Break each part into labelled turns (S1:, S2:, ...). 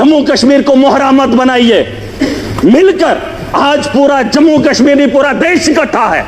S1: जम्मू कश्मीर को मोहरा मत बनाइए। मिलकर आज पूरा जम्मू कश्मीर नहीं, पूरा देश इकट्ठा है।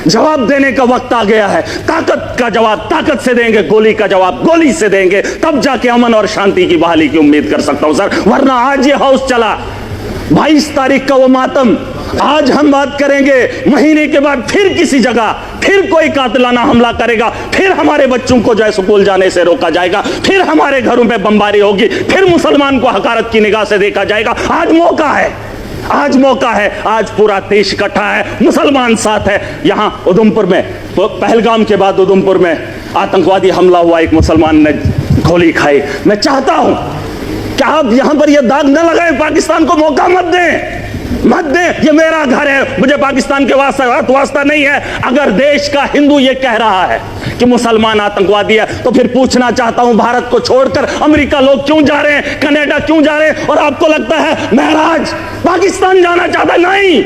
S1: जवाब देने का वक्त आ गया है। ताकत का जवाब ताकत से देंगे, गोली का जवाब गोली से देंगे, तब जाके अमन और शांति की बहाली की उम्मीद कर सकता हूं सर। वरना आज ये हाउस चला, 22 तारीख का वो मातम, आज हम बात करेंगे, महीने के बाद फिर किसी जगह फिर कोई कातिलाना हमला करेगा, फिर हमारे बच्चों को जो है स्कूल जाने से रोका जाएगा, फिर हमारे घरों पे बमबारी होगी, फिर मुसलमान को हकारत की निगाह से देखा जाएगा। आज मौका है, आज मौका है, आज पूरा देश इकट्ठा है, मुसलमान साथ है। यहां उधमपुर में, पहलगाम के बाद उधमपुर में आतंकवादी हमला हुआ, एक मुसलमान ने गोली खाई। मैं चाहता हूं कि आप यहां पर यह दाग न लगाएं, पाकिस्तान को मौका मत दें, मत दें। ये मेरा घर है, मुझे पाकिस्तान के वास्ता नहीं है। अगर देश का हिंदू ये कह रहा है कि मुसलमान आतंकवादी है, तो फिर पूछना चाहता हूं, भारत को छोड़कर अमेरिका लोग क्यों जा रहे हैं, कनाडा क्यों जा रहे हैं, और आपको लगता है महराज पाकिस्तान जाना चाहता है? नहीं,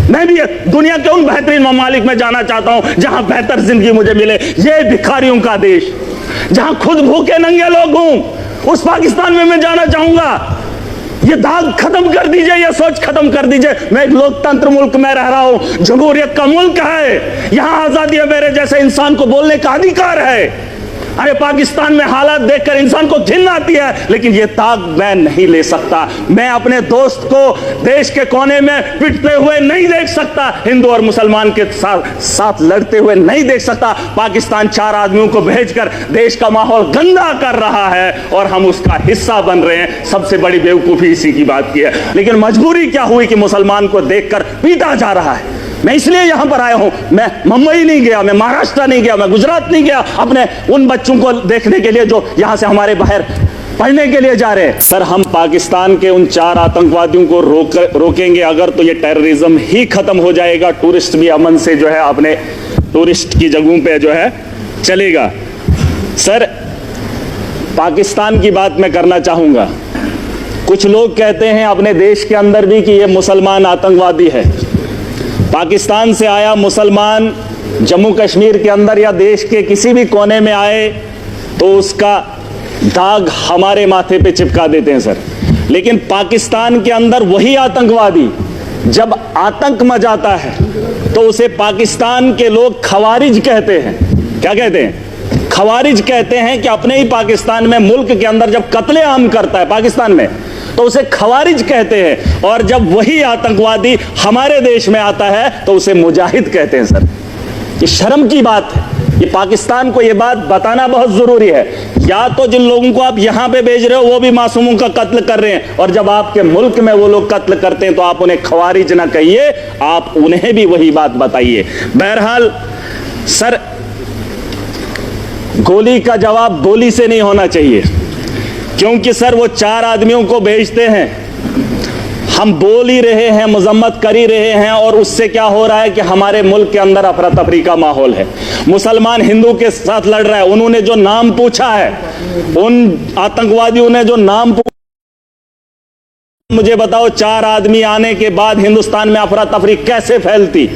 S1: मैं भी दुनिया के उन बेहतरीन ममालिक में जाना चाहता हूं जहां बेहतर जिंदगी मुझे मिले। ये भिखारियों का देश, जहां खुद भूखे नंगे लोग हूं, उस पाकिस्तान में मैं जाना चाहूंगा। ये दाग खत्म कर दीजिए, ये सोच खत्म कर दीजिए। मैं एक लोकतंत्र मुल्क में रह रहा हूं, जमहूरियत का मुल्क है, यहां आजादी है, मेरे जैसे इंसान को बोलने का अधिकार है। अरे पाकिस्तान में हालात देखकर इंसान को घिन आती है, लेकिन ये दाग मैं नहीं ले सकता। मैं अपने दोस्त को देश के कोने में पिटते हुए नहीं देख सकता, हिंदू और मुसलमान के साथ लड़ते हुए नहीं देख सकता। पाकिस्तान 4 आदमियों को भेजकर देश का माहौल गंदा कर रहा है और हम उसका हिस्सा बन रहे हैं। सबसे बड़ी बेवकूफी इसी की बात की है। लेकिन मजबूरी क्या हुई कि मुसलमान को देखकर पीटा जा रहा है। मैं इसलिए यहां पर आया हूं। मैं मुंबई नहीं गया, मैं महाराष्ट्र नहीं गया, मैं गुजरात नहीं गया अपने उन बच्चों को देखने के लिए जो यहां से हमारे बाहर पढ़ने के लिए जा रहे हैं। सर, हम पाकिस्तान के उन 4 आतंकवादियों को रोकेंगे अगर, तो ये टेररिज्म ही खत्म हो जाएगा। टूरिस्ट भी अमन से जो है अपने टूरिस्ट की जगहों पे जो है चलेगा। सर, पाकिस्तान की बात मैं करना चाहूंगा। कुछ लोग कहते हैं अपने देश के अंदर भी कि ये मुसलमान आतंकवादी है। पाकिस्तान से आया मुसलमान जम्मू कश्मीर के अंदर या देश के किसी भी कोने में आए तो उसका दाग हमारे माथे पे चिपका देते हैं सर। लेकिन पाकिस्तान के अंदर वही आतंकवादी जब आतंक मचाता है तो उसे पाकिस्तान के लोग खवारिज कहते हैं। क्या कहते हैं? खवारिज कहते हैं कि अपने ही पाकिस्तान में, मुल्क के अंदर जब कत्लेआम करता है पाकिस्तान में, तो उसे खवारिज कहते हैं। और जब वही आतंकवादी हमारे देश में आता है तो उसे मुजाहिद कहते हैं सर। ये शर्म की बात है। ये पाकिस्तान को ये बात बताना बहुत जरूरी है। या तो जिन लोगों को आप यहां पे भेज रहे हो वो भी मासूमों का कत्ल कर रहे हैं, और जब आपके मुल्क में वो लोग कत्ल करते हैं तो आप उन्हें खवारिज ना कहिए, आप उन्हें भी वही बात बताइए। बहरहाल सर, गोली का जवाब गोली से नहीं होना चाहिए, क्योंकि सर वो 4 आदमियों को भेजते हैं, हम बोल ही रहे हैं, मजम्मत कर ही रहे हैं, और उससे क्या हो रहा है कि हमारे मुल्क के अंदर अफरा तफरी का माहौल है। मुसलमान हिंदू के साथ लड़ रहा है। उन्होंने जो नाम पूछा है, उन आतंकवादियों ने जो नाम पूछा, मुझे बताओ 4 आदमी आने के बाद हिंदुस्तान में अफरा तफरी कैसे फैलती?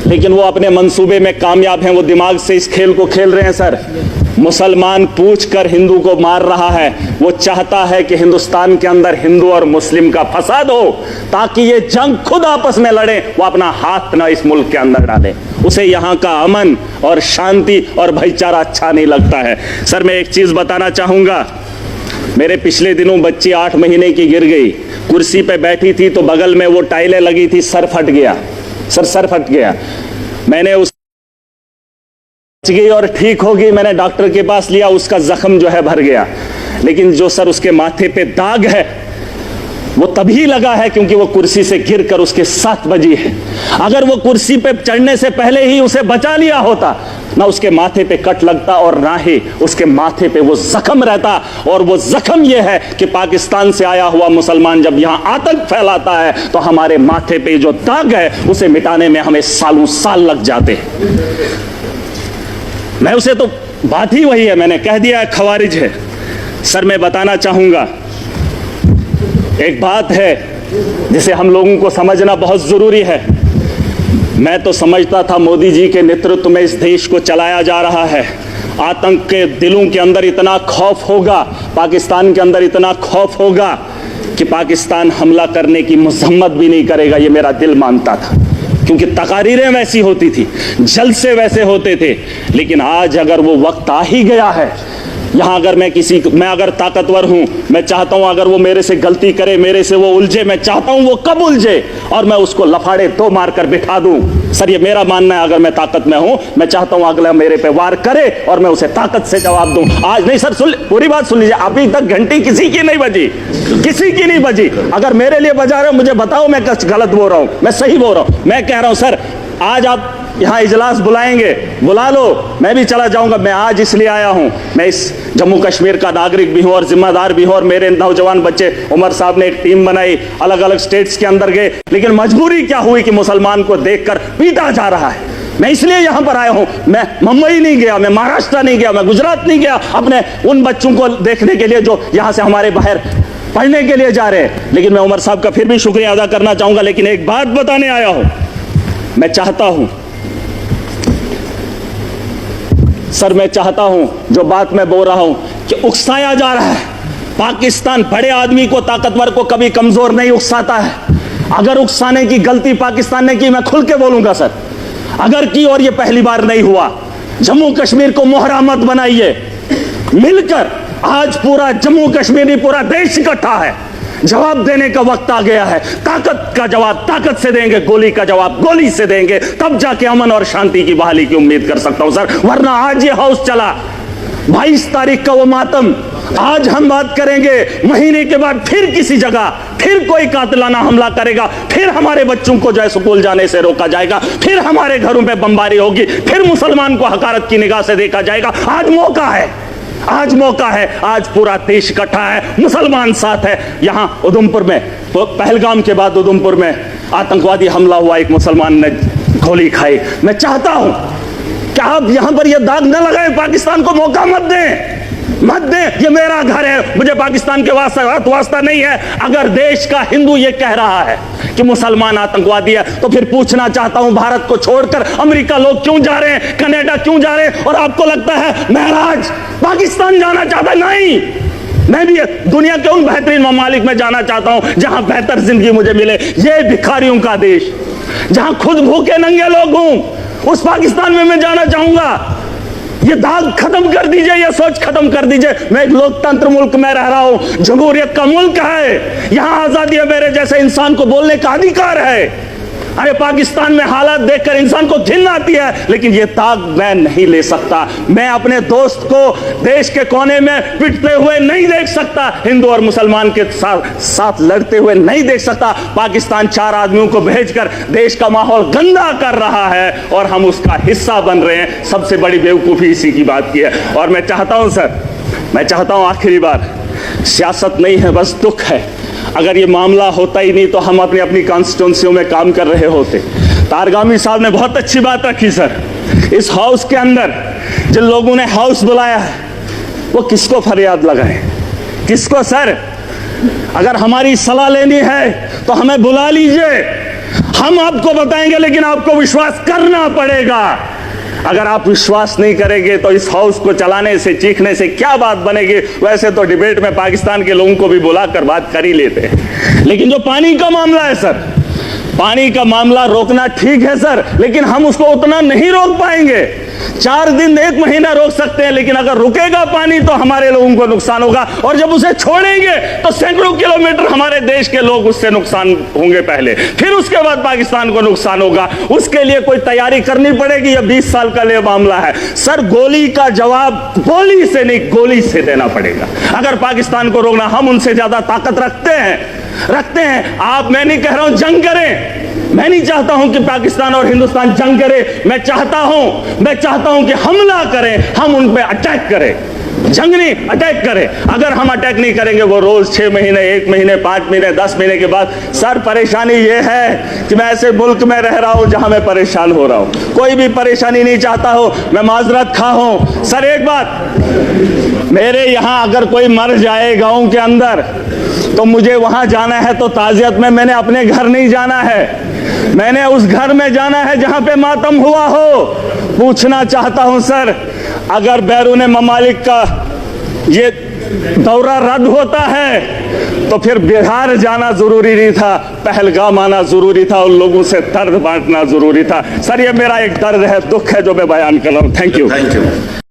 S1: लेकिन वो अपने मंसूबे में कामयाब हैं, वो दिमाग से इस खेल को खेल रहे हैं सर। मुसलमान पूछकर हिंदू को मार रहा है। वो चाहता है कि हिंदुस्तान के अंदर हिंदू और मुस्लिम का फसाद हो, ताकि ये जंग खुद आपस में लड़े, वो अपना हाथ ना इस मुल्क के अंदर डाले। उसे यहाँ का अमन और शांति और भाईचारा अच्छा नहीं लगता है। सर, मैं एक चीज बताना चाहूंगा। मेरे पिछले दिनों बच्ची 8 महीने की गिर गई, कुर्सी पे बैठी थी तो बगल में वो टाइलें लगी थी, सर फट गया सर, सर फट गया। मैंने उस गई और ठीक होगी, मैंने डॉक्टर के पास लिया, उसका जख्म जो है भर गया। लेकिन जो सर उसके माथे पे दाग है वो तभी लगा है क्योंकि वो कुर्सी से गिरकर उसके 7 बजी है। अगर वो कुर्सी पे चढ़ने से पहले ही उसे बचा लिया होता, ना उसके माथे पे कट लगता और ना ही उसके माथे पे वो जख्म रहता। और वो जख्म ये है कि पाकिस्तान से आया हुआ मुसलमान जब यहां आतंक फैलाता है तो हमारे माथे पे जो दाग है उसे मिटाने में हमें सालों साल लग जाते हैं। मैं उसे तो बात ही वही है, मैंने कह दिया है खवारिज है। सर, मैं बताना चाहूंगा, एक बात है जिसे हम लोगों को समझना बहुत जरूरी है। मैं तो समझता था मोदी जी के नेतृत्व में इस देश को चलाया जा रहा है। आतंक के दिलों के अंदर इतना खौफ होगा, पाकिस्तान के अंदर इतना खौफ होगा कि पाकिस्तान हमला करने की मजम्मत भी नहीं करेगा, ये मेरा दिल मानता था, क्योंकि तकारीरें वैसी होती थी, जलसे वैसे होते थे। लेकिन आज अगर वो वक्त आ ही गया है, यहाँ अगर मैं अगर ताकतवर हूं, मैं चाहता हूं अगर वो मेरे से गलती करे, मेरे से वो उलझे, मैं चाहता हूं वो कब उलझे और मैं उसको लफाड़े दो मार कर बिठा दूं। सर ये मेरा मानना है, अगर मैं ताकत में हूं, मैं चाहता हूं अगला मेरे पे वार करे और मैं उसे ताकत से जवाब दूं। आज नहीं सर, सुन पूरी बात सुन लीजिए, अभी तक घंटी किसी की नहीं बजी, किसी की नहीं बजी। अगर मेरे लिए बजा रहे हो मुझे बताओ मैं कुछ गलत बोल रहा हूं, मैं सही बोल रहा हूं। मैं कह रहा हूं सर आज आप यहाँ इजलास बुलाएंगे, बुला लो, मैं भी चला जाऊंगा। मैं आज इसलिए आया हूं, मैं इस जम्मू कश्मीर का नागरिक भी हूं और जिम्मेदार भी हूं, और मेरे नौजवान बच्चे, उमर साहब ने एक टीम बनाई, अलग अलग स्टेट्स के अंदर गए, लेकिन मजबूरी क्या हुई कि मुसलमान को देखकर पीटा जा रहा है। मैं इसलिए यहां पर आया हूं। मैं मुंबई नहीं गया, मैं महाराष्ट्र नहीं गया, मैं गुजरात नहीं गया अपने उन बच्चों को देखने के लिए जो यहां से हमारे बाहर पढ़ने के लिए जा रहे हैं। लेकिन मैं उमर साहब का फिर भी शुक्रिया अदा करना चाहूंगा। लेकिन एक बात बताने आया हूं, मैं चाहता हूं सर, मैं चाहता हूं जो बात मैं बोल रहा हूं कि उकसाया जा रहा है। पाकिस्तान बड़े आदमी को, ताकतवर को कभी कमजोर नहीं उकसाता है। अगर उकसाने की गलती पाकिस्तान ने की, मैं खुल के बोलूंगा सर, अगर की, और ये पहली बार नहीं हुआ। जम्मू कश्मीर को मोहरा मत बनाइए, मिलकर आज पूरा जम्मू कश्मीर नहीं पूरा देश इकट्ठा है। जवाब देने का वक्त आ गया है। ताकत का जवाब ताकत से देंगे, गोली का जवाब गोली से देंगे, तब जाके अमन और शांति की बहाली की उम्मीद कर सकता हूं सर। वरना आज ये हाउस चला, 22 तारीख का वो मातम, आज हम बात करेंगे, महीने के बाद फिर किसी जगह फिर कोई कातिलाना हमला करेगा, फिर हमारे बच्चों को जो है स्कूल जाने से रोका जाएगा, फिर हमारे घरों पे बमबारी होगी, फिर मुसलमान को हकारत की निगाह से देखा जाएगा। आज मौका है, आज मौका है, आज पूरा देश इकट्ठा है, मुसलमान साथ है। यहां उधमपुर में, पहलगाम के बाद उधमपुर में आतंकवादी हमला हुआ, एक मुसलमान ने गोली खाई। मैं चाहता हूं कि आप यहां पर यह दाग न लगाएं, पाकिस्तान को मौका मत दें, मत दें। ये मेरा घर है, मुझे पाकिस्तान के वास्ता नहीं है। अगर देश का हिंदू ये कह रहा है कि मुसलमान आतंकवादी है, तो फिर पूछना चाहता हूं, भारत को छोड़कर अमेरिका लोग क्यों जा रहे हैं, कनाडा क्यों जा रहे हैं, और आपको लगता है महराज पाकिस्तान जाना चाहता है? नहीं, मैं भी दुनिया के उन बेहतरीन ममालिक में जाना चाहता हूं जहां बेहतर जिंदगी मुझे मिले। ये भिखारियों का देश, जहां खुद भूखे नंगे लोग हों, उस पाकिस्तान में मैं जाना चाहूंगा। ये दाग खत्म कर दीजिए, ये सोच खत्म कर दीजिए। मैं एक लोकतंत्र मुल्क में रह रहा हूं, जमहूरियत का मुल्क है, यहां आजादी है, मेरे जैसे इंसान को बोलने का अधिकार है। अरे पाकिस्तान में हालात देखकर इंसान को घिन आती है, लेकिन ये दाग मैं नहीं ले सकता। मैं अपने दोस्त को देश के कोने में पिटते हुए नहीं देख सकता, हिंदू और मुसलमान के साथ लड़ते हुए नहीं देख सकता। पाकिस्तान 4 आदमियों को भेजकर देश का माहौल गंदा कर रहा है और हम उसका हिस्सा बन रहे हैं। सबसे बड़ी बेवकूफ़ी इसी की बात की है। और मैं चाहता हूं सर, मैं चाहता हूं आखिरी बार, सियासत नहीं है, बस दुख है। अगर ये मामला होता ही नहीं तो हम अपनी अपनी कॉन्स्टिट्यूंसियों में काम कर रहे होते। तारगामी साहब ने बहुत अच्छी बात रखी सर। इस हाउस के अंदर जिन लोगों ने हाउस बुलाया है, वो किसको फरियाद लगाए, किसको सर? अगर हमारी सलाह लेनी है तो हमें बुला लीजिए, हम आपको बताएंगे, लेकिन आपको विश्वास करना पड़ेगा। अगर आप विश्वास नहीं करेंगे तो इस हाउस को चलाने से, चीखने से क्या बात बनेगी? वैसे तो डिबेट में पाकिस्तान के लोगों को भी बुलाकर बात कर ही लेते हैं, लेकिन जो पानी का मामला है सर, पानी का मामला रोकना ठीक है सर, लेकिन हम उसको उतना नहीं रोक पाएंगे। 4 दिन 1 महीना रोक सकते हैं, लेकिन अगर रुकेगा पानी तो हमारे लोगों को नुकसान होगा, और जब उसे छोड़ेंगे तो सैकड़ों किलोमीटर हमारे देश के लोग उससे नुकसान होंगे पहले, फिर उसके बाद पाकिस्तान को नुकसान होगा। उसके लिए कोई तैयारी करनी पड़ेगी। यह 20 साल का लिए मामला है सर। गोली का जवाब गोली से नहीं, गोली से देना पड़ेगा। अगर पाकिस्तान को रोकना, हम उनसे ज्यादा ताकत रखते हैं। आप, मैं नहीं कह रहा हूं जंग करें, मैं नहीं चाहता हूं कि पाकिस्तान और हिंदुस्तान जंग करे। मैं चाहता हूं कि हमला करें, हम उन पे अटैक करें, जंग नहीं, अटैक करें। अगर हम अटैक नहीं करेंगे, वो रोज 6 महीने, 1 महीने, 5 महीने, 10 महीने के बाद। सर परेशानी ये है कि मैं ऐसे मुल्क में रह रहा हूं जहां मैं परेशान हो रहा हूं। कोई भी परेशानी नहीं चाहता हो, मैं माजरत खा हूं। सर एक बात, मेरे यहां अगर कोई मर जाए गांव के अंदर, तो मुझे वहां जाना है तो ताजियत में, मैंने अपने घर नहीं जाना है। मैंने उस घर में जाना है जहां पे मातम हुआ हो। पूछना चाहता हूं सर, अगर बैरून ममालिक का ये दौरा रद्द होता है तो फिर बिहार जाना जरूरी नहीं था, पहलगाम आना जरूरी था, उन लोगों से दर्द बांटना जरूरी था। सर ये मेरा एक दर्द है, दुख है जो मैं बयान कर रहा हूं। Thank you.